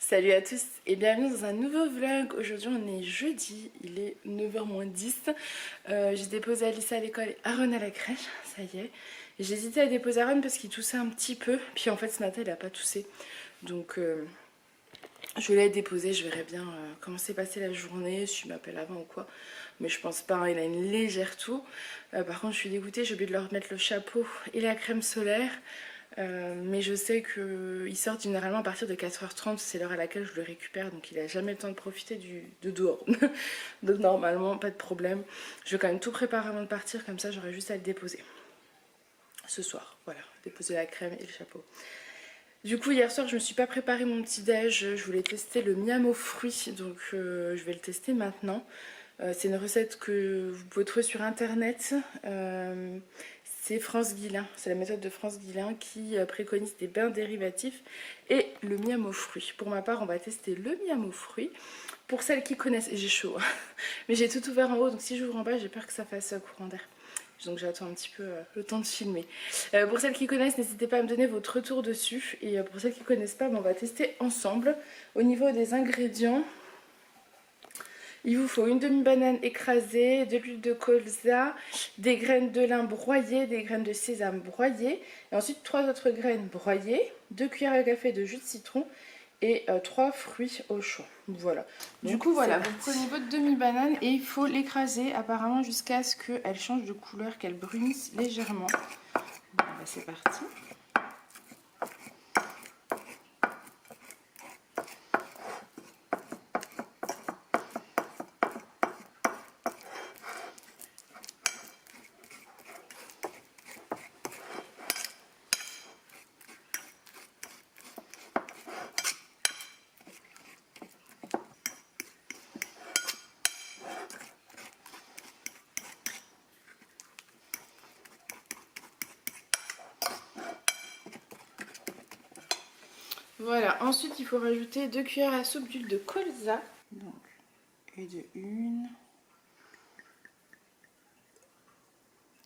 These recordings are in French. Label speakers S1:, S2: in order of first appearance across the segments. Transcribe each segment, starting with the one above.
S1: Salut à tous et bienvenue dans un nouveau vlog. Aujourd'hui on est jeudi, il est 9h moins 10. J'ai déposé Alice à l'école et Aaron à la crèche, ça y est. J'ai hésité à déposer Aaron parce qu'il toussait un petit peu. Puis en fait ce matin il a pas toussé. Donc je l'ai déposé, je verrai bien comment s'est passée la journée, s'il m'appelle avant ou quoi. Mais je pense pas, hein, il a une légère toux. Par contre je suis dégoûtée, j'ai oublié de leur remettre le chapeau et la crème solaire. Mais je sais qu'il sort généralement à partir de 4h30, c'est l'heure à laquelle je le récupère, donc il a jamais le temps de profiter de dehors. Donc normalement pas de problème. Je vais quand même tout préparer avant de partir, comme ça j'aurai juste à le déposer ce soir. Voilà, déposer la crème et le chapeau. Du coup hier soir je me suis pas préparé mon petit déj, je voulais tester le miam aux fruits, donc je vais le tester maintenant. C'est une recette que vous pouvez trouver sur internet. C'est France Guillain, c'est la méthode de France Guillain qui préconise des bains dérivatifs et le miam aux fruits. Pour ma part on va tester le miam aux fruits. Pour celles qui connaissent, et j'ai chaud, mais j'ai tout ouvert en haut, donc si j'ouvre en bas j'ai peur que ça fasse courant d'air. Donc j'attends un petit peu le temps de filmer. Pour celles qui connaissent, n'hésitez pas à me donner votre retour dessus. Et pour celles qui ne connaissent pas, on va tester ensemble. Au niveau des ingrédients, il vous faut une demi-banane écrasée, de l'huile de colza, des graines de lin broyées, des graines de sésame broyées. Et ensuite 3 autres graines broyées, 2 cuillères à café de jus de citron et 3 fruits au chaud. Voilà. Du coup voilà, vous prenez votre demi-banane et il faut l'écraser apparemment jusqu'à ce qu'elle change de couleur, qu'elle brunisse légèrement. Bon, bah, c'est parti. Voilà, ensuite il faut rajouter 2 cuillères à soupe d'huile de colza. Donc, et de 1.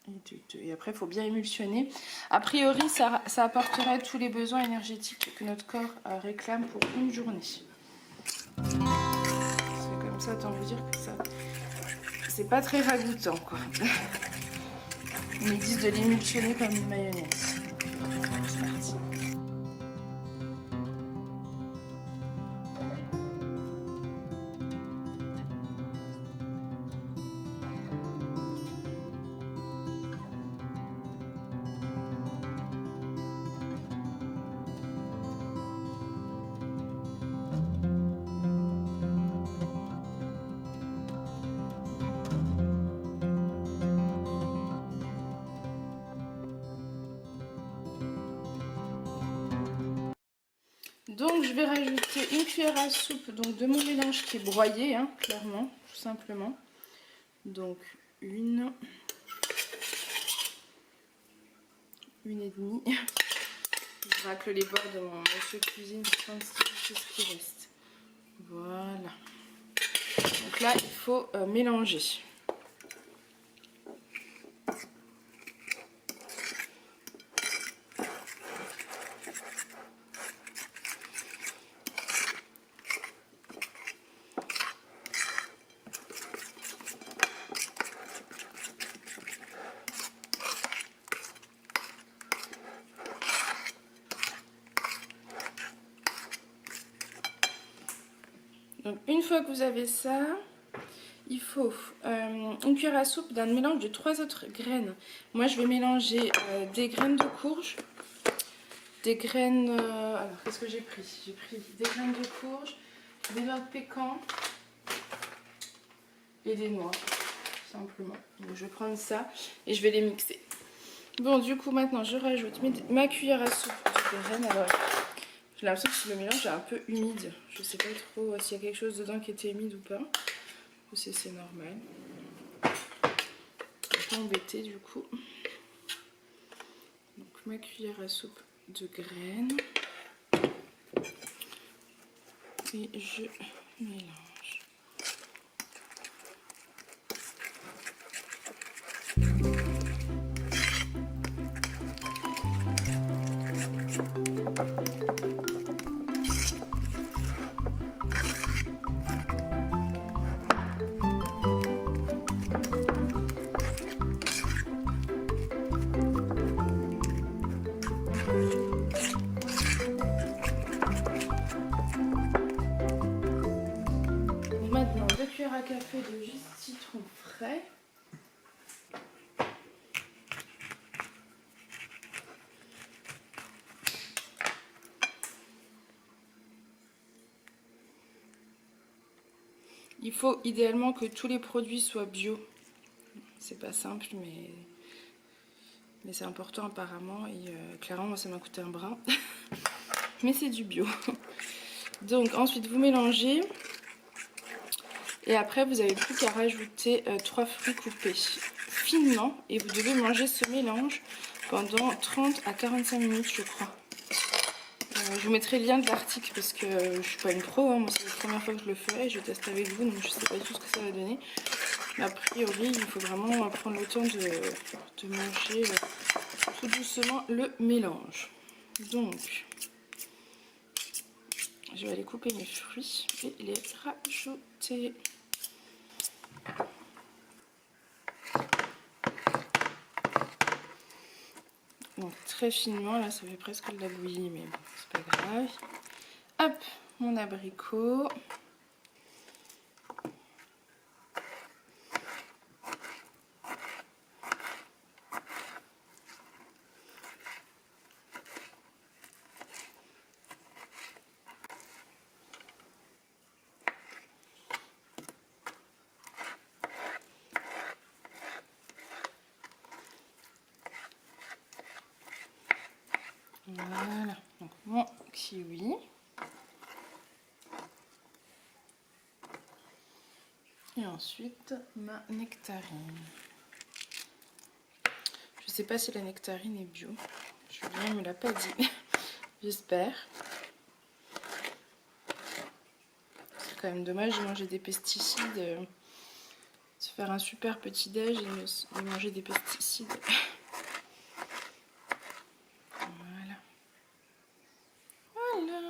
S1: Et de 2. Et après il faut bien émulsionner. A priori ça apporterait tous les besoins énergétiques que notre corps réclame pour une journée. C'est comme ça, autant vous dire que ça... C'est pas très ragoûtant quoi. Ils me disent de l'émulsionner comme une mayonnaise. C'est parti. Donc je vais rajouter 1 cuillère à soupe donc, de mon mélange qui est broyé, hein, clairement, tout simplement. Donc 1 et demie. Je racle les bords de mon monsieur cuisine pour prendre ce qui reste. Voilà. Donc là il faut mélanger. Donc une fois que vous avez ça, il faut 1 cuillère à soupe d'un mélange de 3 autres graines. Moi je vais mélanger des graines de courge, des graines... alors qu'est-ce que j'ai pris? J'ai pris des graines de courge, des noix de pécan et des noix, tout simplement. Donc je vais prendre ça et je vais les mixer. Bon du coup maintenant je rajoute ma cuillère à soupe de graines. Alors j'ai l'impression que le mélange est un peu humide. Je sais pas trop s'il y a quelque chose dedans qui était humide ou pas. Ou si c'est normal. Pas embêté du coup. Donc ma cuillère à soupe de graines. Et je mélange. Maintenant, 2 cuillères à café de jus de citron frais. Il faut idéalement que tous les produits soient bio. C'est pas simple, mais c'est important apparemment. Et clairement, moi, ça m'a coûté un bras. Mais c'est du bio. Donc ensuite, vous mélangez. Et après, vous n'avez plus qu'à rajouter 3 fruits coupés finement. Et vous devez manger ce mélange pendant 30 à 45 minutes, je crois. Je vous mettrai le lien de l'article parce que je ne suis pas une pro. Hein. Moi, c'est la première fois que je le ferai. Je teste avec vous, donc je ne sais pas du tout ce que ça va donner. Mais a priori, il faut vraiment prendre le temps de manger tout doucement le mélange. Donc, je vais aller couper mes fruits et les rajouter. Donc très finement, là ça fait presque de la bouillie, mais bon, c'est pas grave. Hop, mon abricot. Voilà, donc mon kiwi. Et ensuite ma nectarine. Je sais pas si la nectarine est bio. Julien ne me l'a pas dit. J'espère. C'est quand même dommage de manger des pesticides. Se faire un super petit déj et de manger des pesticides.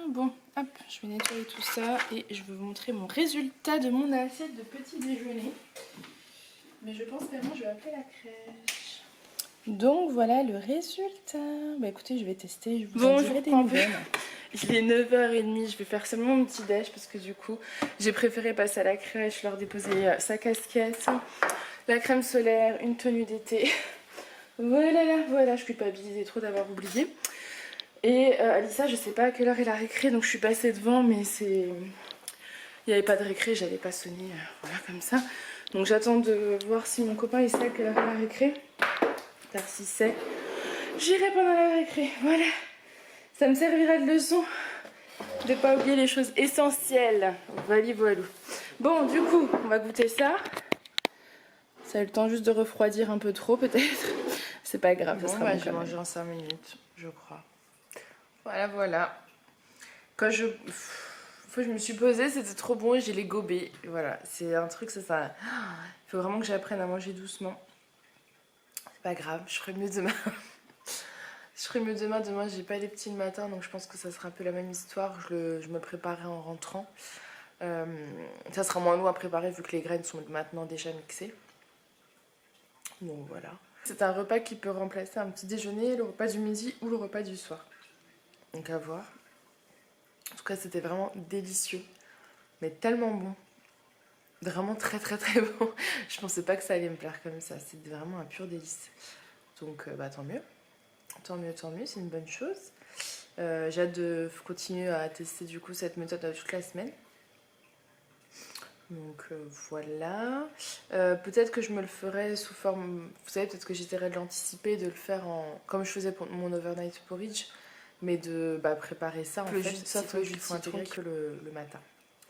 S1: Bon, hop, je vais nettoyer tout ça et je vais vous montrer mon résultat de mon assiette de petit déjeuner. Mais je pense vraiment que je vais appeler la crèche. Donc voilà le résultat. Bah écoutez, je vais tester, je vous en dirai des nouvelles. Il est 9h30, je vais faire seulement mon petit déj parce que du coup, j'ai préféré passer à la crèche, leur déposer sa casquette, la crème solaire, une tenue d'été. Voilà, je culpabilisais trop d'avoir oublié. Et Alissa, je sais pas à quelle heure est la récré, donc je suis passée devant, mais c'est... Il n'y avait pas de récré, j'allais pas sonner, voilà, comme ça. Donc j'attends de voir si mon copain il sait à quelle heure est la récré. Car si c'est, j'irai pendant la récré, voilà. Ça me servira de leçon de pas oublier les choses essentielles. Voilà. Bon, du coup, on va goûter ça. Ça a eu le temps juste de refroidir un peu trop, peut-être. C'est pas grave, ça sera bon. Je vais manger en 5 minutes, je crois. Voilà. Quand je me suis posée, c'était trop bon et j'ai les gobés. Voilà, c'est un truc, ça. Il faut vraiment que j'apprenne à manger doucement. C'est pas grave, je ferai mieux demain. Demain, j'ai pas les petits le matin, donc je pense que ça sera un peu la même histoire. Je me préparerai en rentrant. Ça sera moins lourd à préparer vu que les graines sont maintenant déjà mixées. Donc voilà. C'est un repas qui peut remplacer un petit déjeuner, le repas du midi ou le repas du soir. Donc à voir. En tout cas, c'était vraiment délicieux. Mais tellement bon. Vraiment très bon. Je pensais pas que ça allait me plaire comme ça. C'était vraiment un pur délice. Donc bah tant mieux. Tant mieux, c'est une bonne chose. J'ai hâte de continuer à tester du coup cette méthode toute la semaine. Donc voilà. Peut-être que je me le ferai sous forme... Vous savez, peut-être que j'essaierai de l'anticiper, de le faire comme je faisais pour mon overnight porridge. Mais de préparer ça en fait, sauf que je faut intégrer que le matin.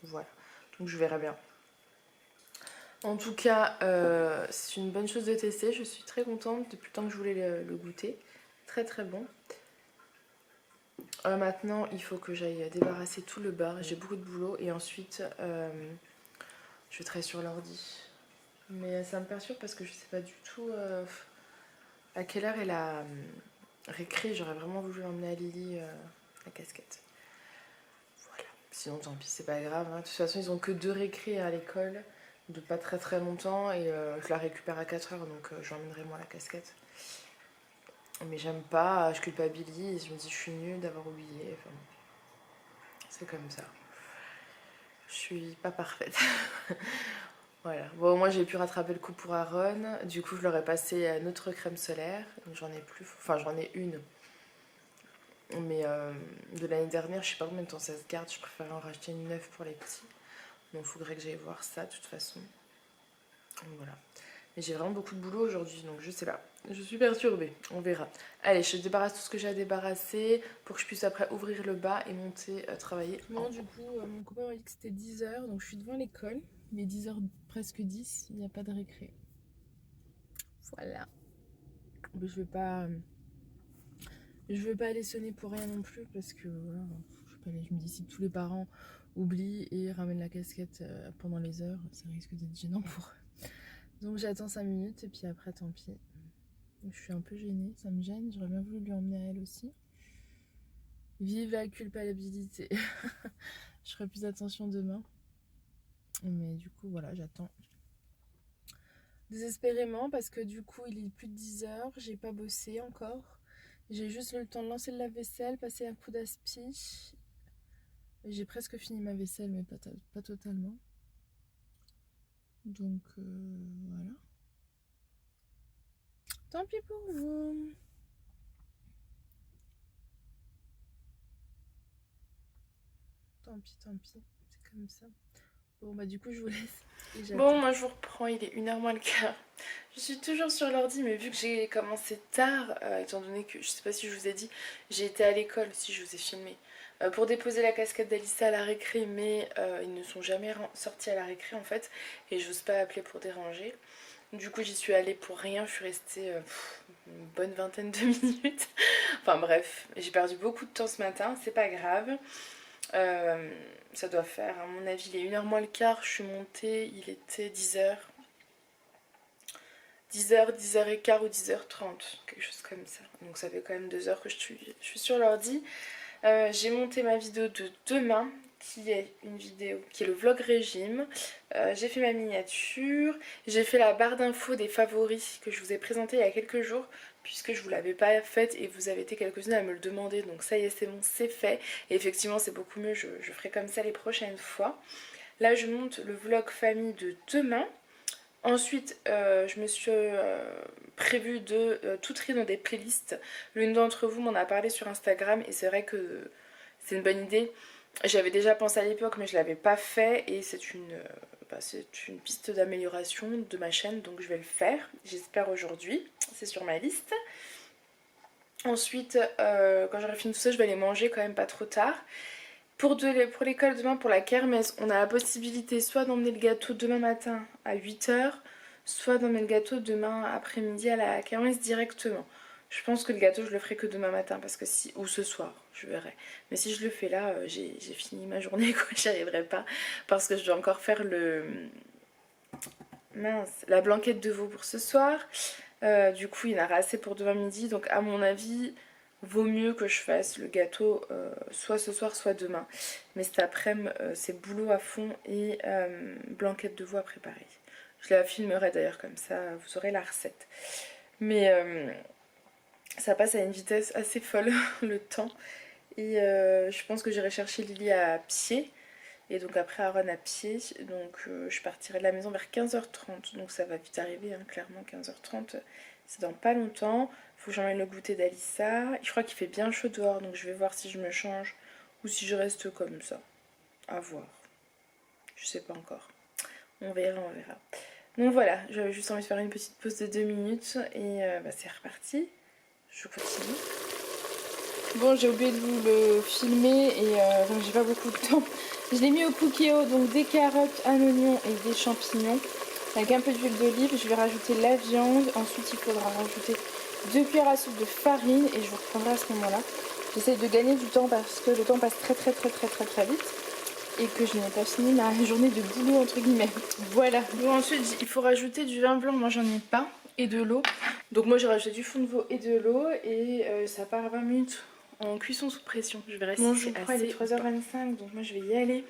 S1: Voilà, donc je verrai bien. En tout cas, c'est une bonne chose de tester. Je suis très contente depuis le temps que je voulais le goûter. Très bon. Maintenant, il faut que j'aille débarrasser tout le beurre. J'ai beaucoup de boulot et ensuite, je travaille sur l'ordi. Mais ça me perturbe parce que je sais pas du tout à quelle heure est la récré. J'aurais vraiment voulu emmener à Lily la casquette. Voilà. Sinon, tant pis, c'est pas grave. Hein. De toute façon, ils ont que 2 récrés à l'école, de pas très longtemps. Et je la récupère à 4h, donc j'emmènerai moi la casquette. Mais j'aime pas, je culpabilise, je me dis je suis nulle d'avoir oublié. Enfin, c'est comme ça. Je suis pas parfaite. Voilà. Bon, moi j'ai pu rattraper le coup pour Aaron. Du coup, je leur ai passé notre crème solaire. J'en ai plus. Enfin, j'en ai une. Mais de l'année dernière, je sais pas combien de temps ça se garde. Je préfère en racheter une neuve pour les petits. Donc, il faudrait que j'aille voir ça de toute façon. Donc, voilà. Mais j'ai vraiment beaucoup de boulot aujourd'hui, donc je sais pas. Je suis perturbée, on verra. Allez, je débarrasse tout ce que j'ai à débarrasser pour que je puisse après ouvrir le bas et monter travailler. Bon, du coup, mon copain m'a dit que c'était 10h, donc je suis devant l'école. Il est 10h, presque 10, il n'y a pas de récré. Voilà. Mais je veux pas aller sonner pour rien non plus parce que voilà, je sais pas, je me dis si tous les parents oublient et ramènent la casquette pendant les heures, ça risque d'être gênant pour eux. Donc j'attends 5 minutes et puis après tant pis. Je suis un peu gênée, ça me gêne, j'aurais bien voulu lui emmener à elle aussi. Vive la culpabilité. Je ferai plus attention demain. Mais du coup voilà, j'attends. Désespérément parce que du coup il est plus de 10h, j'ai pas bossé encore. J'ai juste eu le temps de lancer le lave-vaisselle, passer un coup d'aspi. J'ai presque fini ma vaisselle mais pas totalement. Donc voilà. Tant pis pour vous. Tant pis, c'est comme ça. Bon bah du coup je vous laisse. Bon moi je vous reprends, il est 1h moins le quart. Je suis toujours sur l'ordi mais vu que j'ai commencé tard, étant donné que je sais pas si je vous ai dit, j'ai été à l'école, si je vous ai filmé, pour déposer la casquette d'Alissa à la récré, mais ils ne sont jamais sortis à la récré en fait, et j'ose pas appeler pour déranger. Du coup j'y suis allée pour rien, je suis restée une bonne vingtaine de minutes. Enfin bref, j'ai perdu beaucoup de temps ce matin, c'est pas grave. Ça doit faire, à mon avis, il est 1h moins le quart, je suis montée, il était 10h. 10h, 10h15 ou 10h30, quelque chose comme ça. Donc ça fait quand même 2 heures que je suis sur l'ordi. J'ai monté ma vidéo de demain, qui est une vidéo, qui est le vlog régime. J'ai fait ma miniature, j'ai fait la barre d'infos des favoris que je vous ai présenté il y a quelques jours, puisque je vous l'avais pas faite et vous avez été quelques-unes à me le demander, donc ça y est, c'est bon, c'est fait. Et effectivement c'est beaucoup mieux, je ferai comme ça les prochaines fois. Là je monte le vlog famille de demain. Ensuite, je me suis prévu de tout trier dans des playlists. L'une d'entre vous m'en a parlé sur Instagram et c'est vrai que c'est une bonne idée. J'avais déjà pensé à l'époque mais je ne l'avais pas fait et c'est une piste d'amélioration de ma chaîne, donc je vais le faire. J'espère aujourd'hui, c'est sur ma liste. Ensuite, quand j'aurai fini tout ça, je vais aller manger quand même pas trop tard. Pour l'école demain, pour la kermesse, on a la possibilité soit d'emmener le gâteau demain matin à 8h, soit d'emmener le gâteau demain après-midi à la kermesse directement. Je pense que le gâteau, je le ferai que demain matin, parce que ou ce soir, je verrai. Mais si je le fais là, j'ai fini ma journée, quoi, j'y arriverai pas, parce que je dois encore faire la blanquette de veau pour ce soir. Du coup, il y en aura assez pour demain midi, donc à mon avis, vaut mieux que je fasse le gâteau soit ce soir, soit demain. Mais cet après-midi, c'est boulot à fond et blanquette de veau à préparer. Je la filmerai d'ailleurs, comme ça, vous aurez la recette. Mais ça passe à une vitesse assez folle, le temps. Et je pense que j'irai chercher Lily à pied. Et donc après Aaron à pied, donc je partirai de la maison vers 15h30, donc ça va vite arriver, hein, clairement 15h30, c'est dans pas longtemps. Faut que j'emmène le goûter d'Alissa, je crois qu'il fait bien chaud dehors, donc je vais voir si je me change ou si je reste comme ça, à voir, je sais pas encore, on verra. Donc voilà, j'avais juste envie de faire une petite pause de 2 minutes et c'est reparti, je continue. Bon, j'ai oublié de vous le filmer et donc j'ai pas beaucoup de temps. Je l'ai mis au cookéo, donc des carottes, un oignon et des champignons. Avec un peu d'huile d'olive, je vais rajouter la viande. Ensuite, il faudra rajouter 2 cuillères à soupe de farine et je vous reprendrai à ce moment-là. J'essaie de gagner du temps parce que le temps passe très vite et que je n'ai pas fini ma journée de boulot entre guillemets. Voilà. Bon, ensuite, il faut rajouter du vin blanc. Moi, j'en ai pas. Et de l'eau. Donc moi, j'ai rajouté du fond de veau et de l'eau et ça part à 20 minutes. En cuisson sous pression, je vais rester. Bon, je crois il est 3h25, donc moi je vais y aller.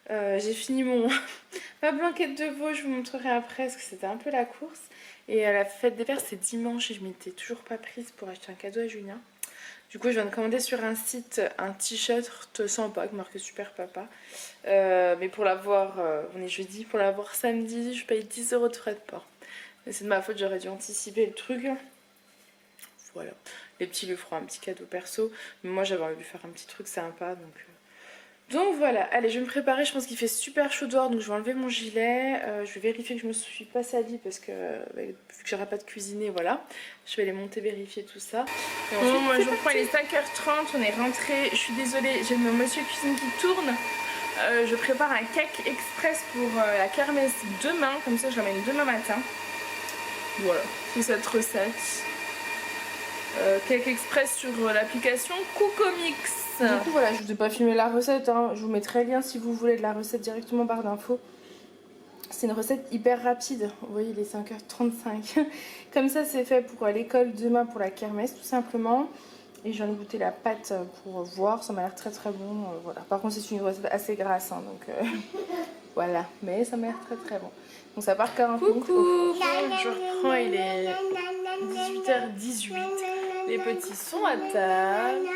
S1: J'ai fini ma blanquette de veau, je vous montrerai après parce que c'était un peu la course. Et la fête des pères c'est dimanche et je m'étais toujours pas prise pour acheter un cadeau à Julien. Du coup je viens de commander sur un site un t-shirt sympa avec marqué Super Papa. Mais pour l'avoir, on est jeudi, pour l'avoir samedi je paye 10 € de frais de port. C'est de ma faute, j'aurais dû anticiper le truc. Voilà, les petits lui feront un petit cadeau perso. Mais moi j'avais envie de lui faire un petit truc sympa donc voilà, allez je vais me préparer, je pense qu'il fait super chaud dehors donc je vais enlever mon gilet, je vais vérifier que je me suis pas salie parce que vu que j'aurai pas de cuisiner, voilà, je vais aller monter vérifier tout ça. Et ensuite, bon, moi je reprends, il est 5h30, on est rentré, je suis désolée, j'ai mon monsieur cuisine qui tourne, je prépare un cake express pour la kermesse demain, comme ça je l'emmène demain matin. Voilà, c'est cette recette. Cake express sur l'application Cocomix. Du coup voilà, je ne vous ai pas filmé la recette, hein. Je vous mettrai le lien si vous voulez de la recette directement barre d'infos. C'est une recette hyper rapide, vous voyez il est 5h35. Comme ça c'est fait pour l'école demain pour la kermesse tout simplement. Et je viens de goûter la pâte pour voir, ça m'a l'air très très bon. Voilà. Par contre c'est une recette assez grasse, hein, donc voilà, mais ça m'a l'air très très bon. Donc ça part 40 minutes. Coucou, je reprends, il est 18h18. Les petits sont à table.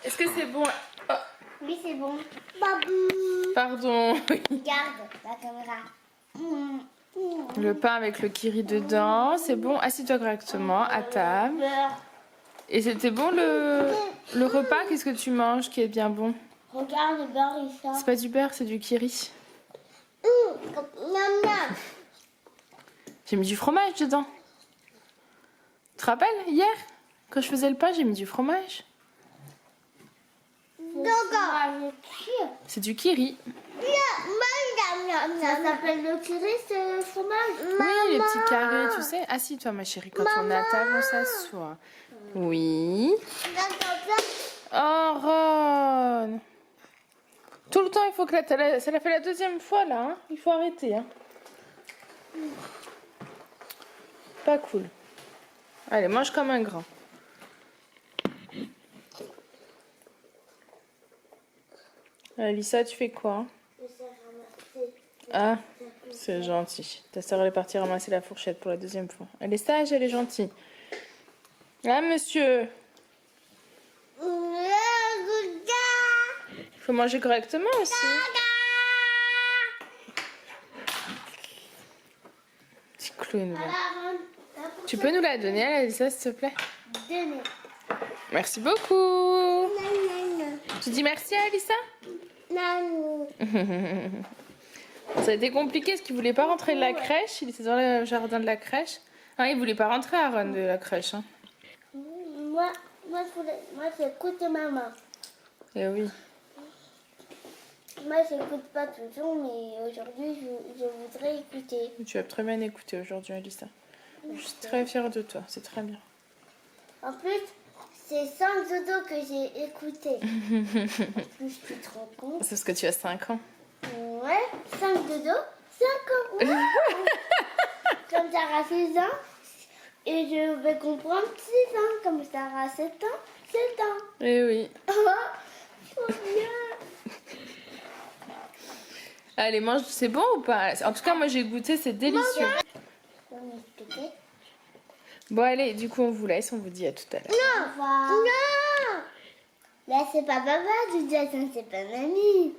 S1: Est-ce que c'est bon? Oh.
S2: Oui, c'est bon.
S1: Pardon.
S2: Regarde la caméra.
S1: Le pain avec le kiri dedans, c'est bon. Assieds-toi correctement à table. Et c'était bon le repas? Qu'est-ce que tu manges qui est bien bon?
S2: Regarde le beurre, il sort.
S1: C'est pas du beurre, c'est du kiri. J'ai mis du fromage dedans. Tu te rappelles hier? Quand je faisais le pain, j'ai mis du fromage. C'est du kiri.
S2: Ça s'appelle le kiri, c'est le fromage.
S1: Oui, les petits carrés, tu sais. Assis-toi, ma chérie. Quand on est à table, on s'assoit. Oui. Oh, Ron. Tout le temps, il faut que ça l'a fait la deuxième fois, là. Hein. Il faut arrêter. Hein. Pas cool. Allez, mange comme un grand. Alissa, tu fais quoi? Ah, c'est gentil. Ta soeur elle est partie ramasser la fourchette pour la deuxième fois. Elle est sage, elle est gentille. Ah, monsieur. Il faut manger correctement aussi. Petit clown. Tu peux nous la donner, Alissa, s'il te plaît? Merci beaucoup. Tu dis merci à Alissa?
S2: Non.
S1: Ça a été compliqué parce qu'il voulait pas rentrer de la crèche. Il était dans le jardin de la crèche. Ah, il voulait pas rentrer à Ron de la crèche. Hein.
S2: Moi j'écoute maman.
S1: Eh oui.
S2: Moi j'écoute pas toujours, mais aujourd'hui je voudrais écouter.
S1: Tu as très bien écouté aujourd'hui, Alissa. Je suis très fière de toi. C'est très bien.
S2: En plus, c'est 5 dodo que j'ai écouté. En plus, tu te rends compte?
S1: C'est parce que tu as 5 ans.
S2: Ouais, 5 dodo, 5 ans. Ouais. Comme Sarah 6 ans, et je vais comprendre 6 ans. Comme Sarah 7 ans, 7 ans.
S1: Eh oui.
S2: Oh, trop bien.
S1: Allez, mange. C'est bon ou pas? En tout cas, moi j'ai goûté, c'est délicieux. Bon, allez, du coup, on vous laisse. On vous dit à tout à l'heure.
S2: Non, non. Là, c'est pas papa, tu dis attends, c'est pas mamie.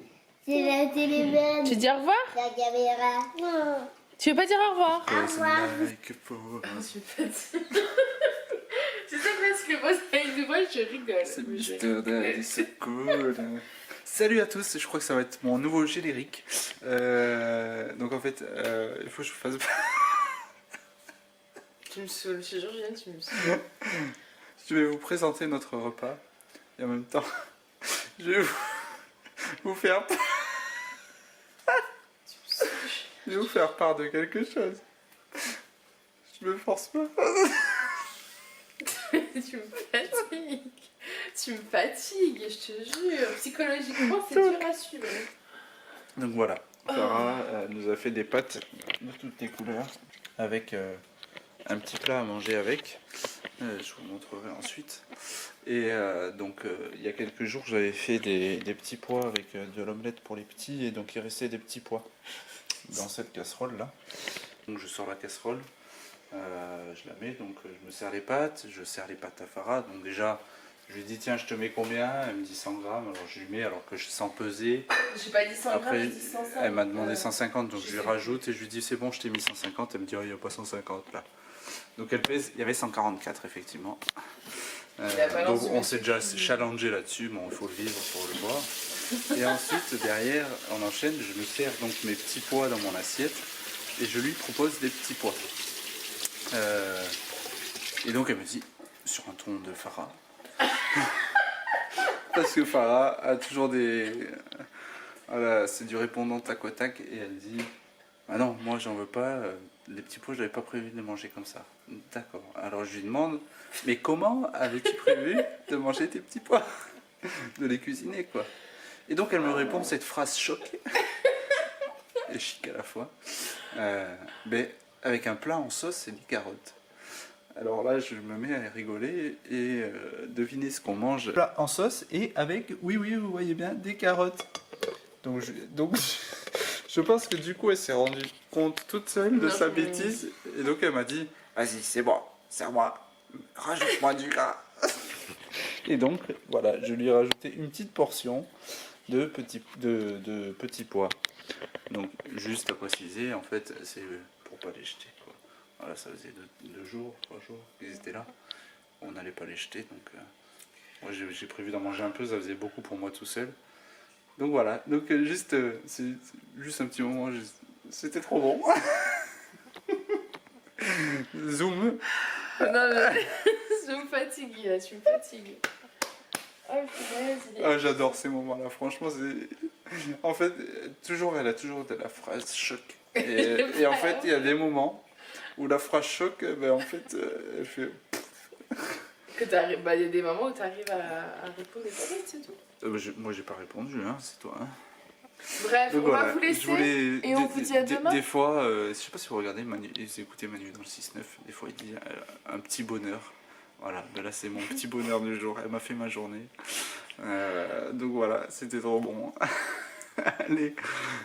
S2: C'est la télévision.
S1: Tu dis au revoir?
S2: La caméra. Non.
S1: Tu veux pas dire au revoir?
S2: Au revoir.
S1: Je suis fatiguée. Tu sais presque moi, avec des voix, je rigole.
S3: C'est Mister Daddy, c'est cool. Salut à tous, je crois que ça va être mon nouveau générique. Donc en fait, il faut que je fasse...
S1: Tu me saoules, je suis Georgienne, tu me saoules.
S3: Je vais vous présenter notre repas. Et en même temps, je vais vous faire... Je vais vous faire part de quelque chose. Je me force pas.
S1: Tu me fatigues. Tu me fatigues, je te jure. Psychologiquement, c'est dur à suivre.
S3: Donc voilà, Clara nous a fait des pâtes de toutes les couleurs avec un petit plat à manger avec. Je vous montrerai ensuite. Et donc il y a quelques jours j'avais fait des petits pois avec de l'omelette pour les petits et donc il restait des petits pois dans cette casserole là. Donc je sors la casserole Je la mets, donc je me sers les pâtes, je sers les pâtes à Farah. Donc déjà, je lui dis tiens, je te mets combien? Elle me dit 100 grammes, alors je lui mets alors que je sens peser.
S1: J'ai pas dit 100 grammes,
S3: Après,
S1: j'ai dit 105.
S3: elle m'a demandé 150, donc
S1: je
S3: je lui
S1: sais
S3: rajoute et je lui dis c'est bon, je t'ai mis 150. Elle me dit oh, il n'y a pas 150 là. Donc elle pèse, il y avait 144 effectivement. Donc on s'est déjà challengé là-dessus, bon il faut le vivre pour le voir. Et ensuite derrière on enchaîne, je me sers donc mes petits pois dans mon assiette et je lui propose des petits pois. Et donc elle me dit sur un ton de Farah, parce que Farah a toujours des... Voilà, c'est du répondant tac au tac et elle dit ah non, moi j'en veux pas, les petits pois j'avais pas prévu de les manger comme ça. D'accord, alors je lui demande mais comment avais-tu prévu de manger tes petits pois? De les cuisiner quoi. Et donc elle me répond cette phrase choc et chic à la fois, mais avec un plat en sauce et des carottes. Alors là je me mets à rigoler et devinez ce qu'on mange. Plat en sauce et avec, oui vous voyez bien, des carottes. Donc je pense que du coup elle s'est rendue compte toute seule de sa bêtise et donc elle m'a dit vas-y c'est bon, serre-moi, rajoute-moi du gras. Et donc voilà, je lui ai rajouté une petite portion de petits pois. Donc juste à préciser, en fait c'est pour pas les jeter quoi. Voilà, ça faisait 2 jours, 3 jours qu'ils étaient là, on n'allait pas les jeter donc moi j'ai prévu d'en manger un peu, ça faisait beaucoup pour moi tout seul. Donc voilà, donc c'est juste un petit moment, c'était trop bon. Zoom.
S1: Non, mais je me fatigue, là, tu me fatigues. Oh,
S3: Ah, j'adore ces moments-là, franchement, c'est... En fait, elle a toujours de la phrase choc. Et en fait, il y a des moments où la phrase choc, ben, en fait, elle fait...
S1: Que t'arrives, bah, il y a des moments où tu arrives à répondre et pas vite, c'est tout.
S3: Moi, j'ai pas répondu, hein, c'est toi. Hein.
S1: Bref,
S3: donc,
S1: on va vous laisser et on vous dit à demain.
S3: Des fois, je sais pas si vous regardez Manu, et vous écoutez Manu dans le 6-9, des fois il dit un petit bonheur. Voilà, ben là c'est mon petit bonheur du jour, elle m'a fait ma journée. Donc voilà, c'était trop bon. Allez,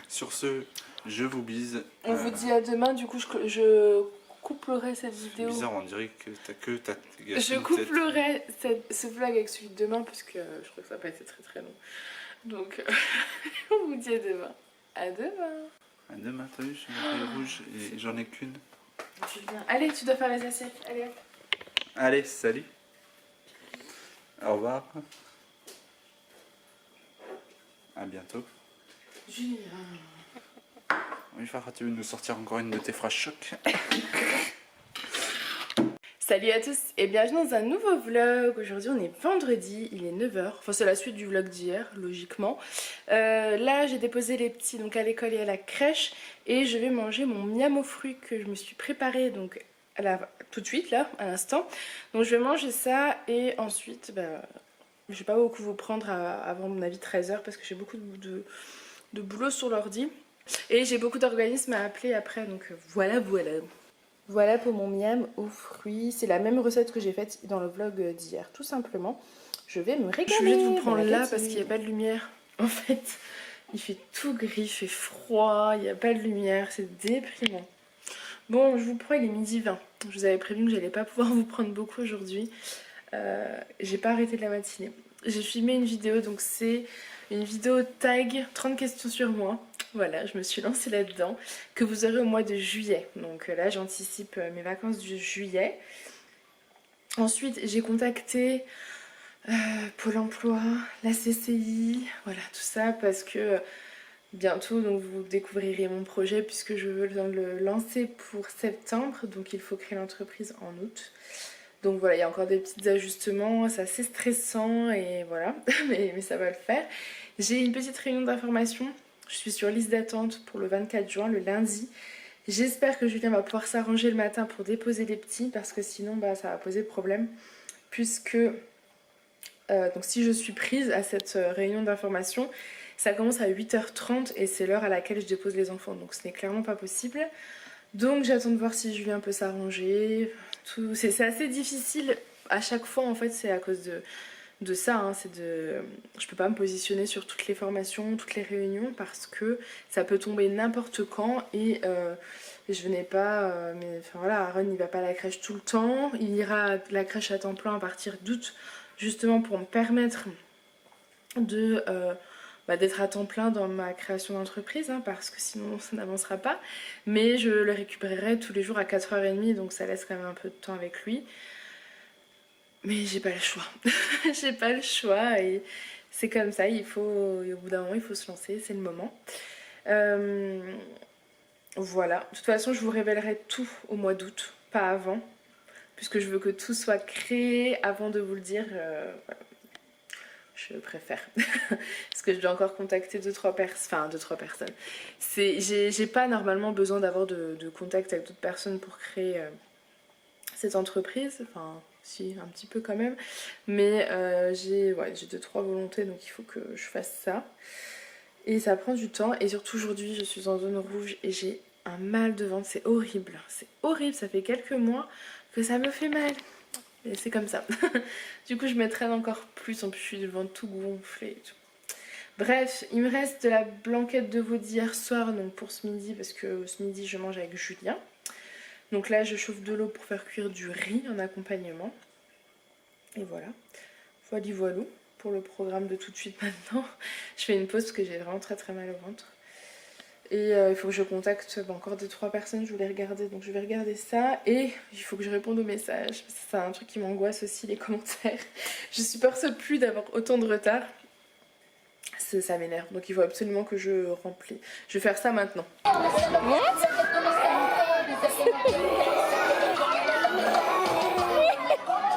S3: sur ce, je vous bise.
S1: On vous dit à demain, du coup je couplerai cette vidéo.
S3: C'est bizarre, on dirait que t'as
S1: Je couplerai ce vlog avec celui de demain parce que je crois que ça va pas être très très long. Donc on vous dit à demain. À demain.
S3: À demain, t'as vu, je suis une feuille rouge et j'en ai qu'une.
S1: Julien, allez, tu dois faire les assiettes. Allez hop.
S3: Allez, salut. Au revoir. À bientôt.
S1: Julien.
S3: Oui, Farah, tu veux nous sortir encore une de tes phrases choc?
S1: Salut à tous et bienvenue dans un nouveau vlog. Aujourd'hui on est vendredi, il est 9h. Enfin c'est la suite du vlog d'hier, logiquement. Là j'ai déposé les petits donc à l'école et à la crèche. Et je vais manger mon miam aux fruits que je me suis préparé donc tout de suite là, à l'instant. Donc je vais manger ça et ensuite je vais pas beaucoup vous prendre avant mon avis 13h parce que j'ai beaucoup de boulot sur l'ordi. Et j'ai beaucoup d'organismes à appeler après, donc voilà. Voilà pour mon miam aux fruits. C'est la même recette que j'ai faite dans le vlog d'hier, tout simplement. Je vais me régaler. Je suis obligée de vous prendre là parce qu'il n'y a pas de lumière. En fait, il fait tout gris, il fait froid, il n'y a pas de lumière, c'est déprimant. Bon, je vous prends, il est 12h20. Je vous avais prévenu que j'allais pas pouvoir vous prendre beaucoup aujourd'hui. J'ai pas arrêté de la matinée. J'ai filmé une vidéo, donc c'est une vidéo tag 30 questions sur moi. Voilà, je me suis lancée là-dedans, que vous aurez au mois de juillet. Donc là, j'anticipe mes vacances du juillet. Ensuite, j'ai contacté Pôle emploi, la CCI, voilà, tout ça, parce que bientôt, donc, vous découvrirez mon projet, puisque je veux le lancer pour septembre. Donc il faut créer l'entreprise en août. Donc voilà, il y a encore des petits ajustements, c'est assez stressant, et voilà, mais ça va le faire. J'ai une petite réunion d'information. Je suis sur liste d'attente pour le 24 juin, le lundi. J'espère que Julien va pouvoir s'arranger le matin pour déposer les petits parce que sinon ça va poser problème. Puisque donc si je suis prise à cette réunion d'information, ça commence à 8h30 et c'est l'heure à laquelle je dépose les enfants. Donc ce n'est clairement pas possible. Donc j'attends de voir si Julien peut s'arranger. C'est assez difficile à chaque fois en fait, c'est à cause de ça, hein, je peux pas me positionner sur toutes les formations, toutes les réunions parce que ça peut tomber n'importe quand et et je venais pas, mais enfin voilà, Aaron il va pas à la crèche tout le temps, il ira à la crèche à temps plein à partir d'août, justement pour me permettre de d'être à temps plein dans ma création d'entreprise, hein, parce que sinon ça n'avancera pas, mais je le récupérerai tous les jours à 4h30, donc ça laisse quand même un peu de temps avec lui, mais j'ai pas le choix. J'ai pas le choix et c'est comme ça, il faut, et au bout d'un moment il faut se lancer, c'est le moment. Voilà, de toute façon je vous révélerai tout au mois d'août, pas avant, puisque je veux que tout soit créé avant de vous le dire. Voilà. Je préfère. Parce que je dois encore contacter 2-3 personnes. J'ai pas normalement besoin d'avoir de contact avec d'autres personnes pour créer cette entreprise. Enfin, si, un petit peu quand même. Mais j'ai 2-3 volontés, donc il faut que je fasse ça. Et ça prend du temps. Et surtout aujourd'hui, je suis en zone rouge et j'ai un mal de ventre. C'est horrible. C'est horrible. Ça fait quelques mois que ça me fait mal. Et c'est comme ça. Du coup je me traîne encore plus, en plus je suis devant tout gonflé et tout. Bref, il me reste de la blanquette de veau d'hier soir, donc pour ce midi, parce que ce midi je mange avec Julien. Donc là je chauffe de l'eau pour faire cuire du riz en accompagnement. Et voilà, voilou pour le programme de tout de suite maintenant. Je fais une pause parce que j'ai vraiment très très mal au ventre. Et il faut que je contacte encore 2-3 personnes, je voulais regarder, donc je vais regarder ça. Et il faut que je réponde aux messages, c'est un truc qui m'angoisse aussi, les commentaires. Je supporte plus d'avoir autant de retard, ça m'énerve, donc il faut absolument que je remplisse. Je vais faire ça maintenant.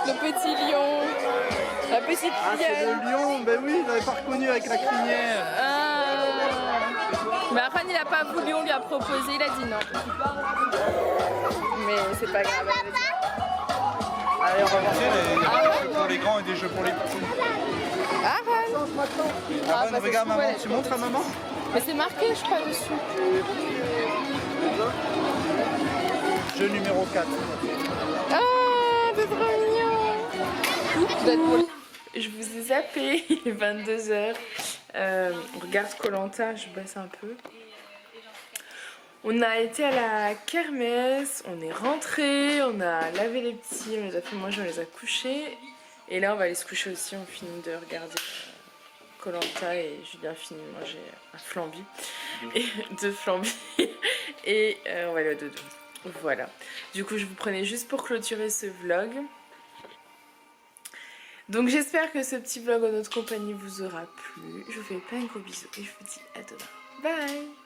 S1: Le petit lion, la petite liane.
S3: Ah, c'est le lion, ben oui, je l'avais pas reconnu avec la crinière.
S1: Mais Aaron il a pas voulu, on lui a proposé, il a dit non. Mais c'est pas grave.
S3: Allez, on va lancer des jeux pour les grands et des jeux pour les petits.
S1: Aaron
S3: Aaron, regarde maman, tu montres à maman?
S1: Mais c'est marqué je crois dessus.
S3: Jeu numéro 4.
S1: Ah, c'est trop mignon. Je vous ai zappé, il est 22h. On regarde Koh-Lanta, je baisse un peu. On a été à la kermesse, on est rentré, on a lavé les petits, on les a fait manger, on les a couchés. Et là on va aller se coucher aussi, on finit de regarder Koh-Lanta et Julien finit de manger un flambi. Et deux flambis. Et on va aller au dodo. Voilà. Du coup je vous prenais juste pour clôturer ce vlog. Donc j'espère que ce petit vlog en notre compagnie vous aura plu. Je vous fais plein de gros bisous et je vous dis à demain. Bye!